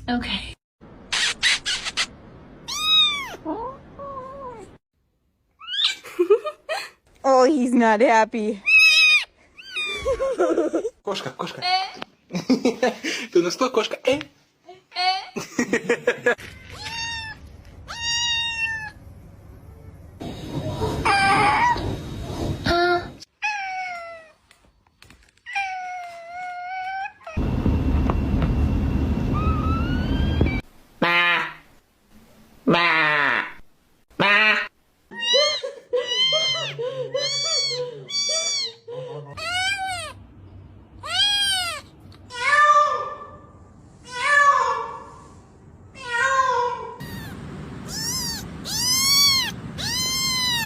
Okay. Oh, he's not happy. Кошка, кошка. Ты у нас кто, кошка?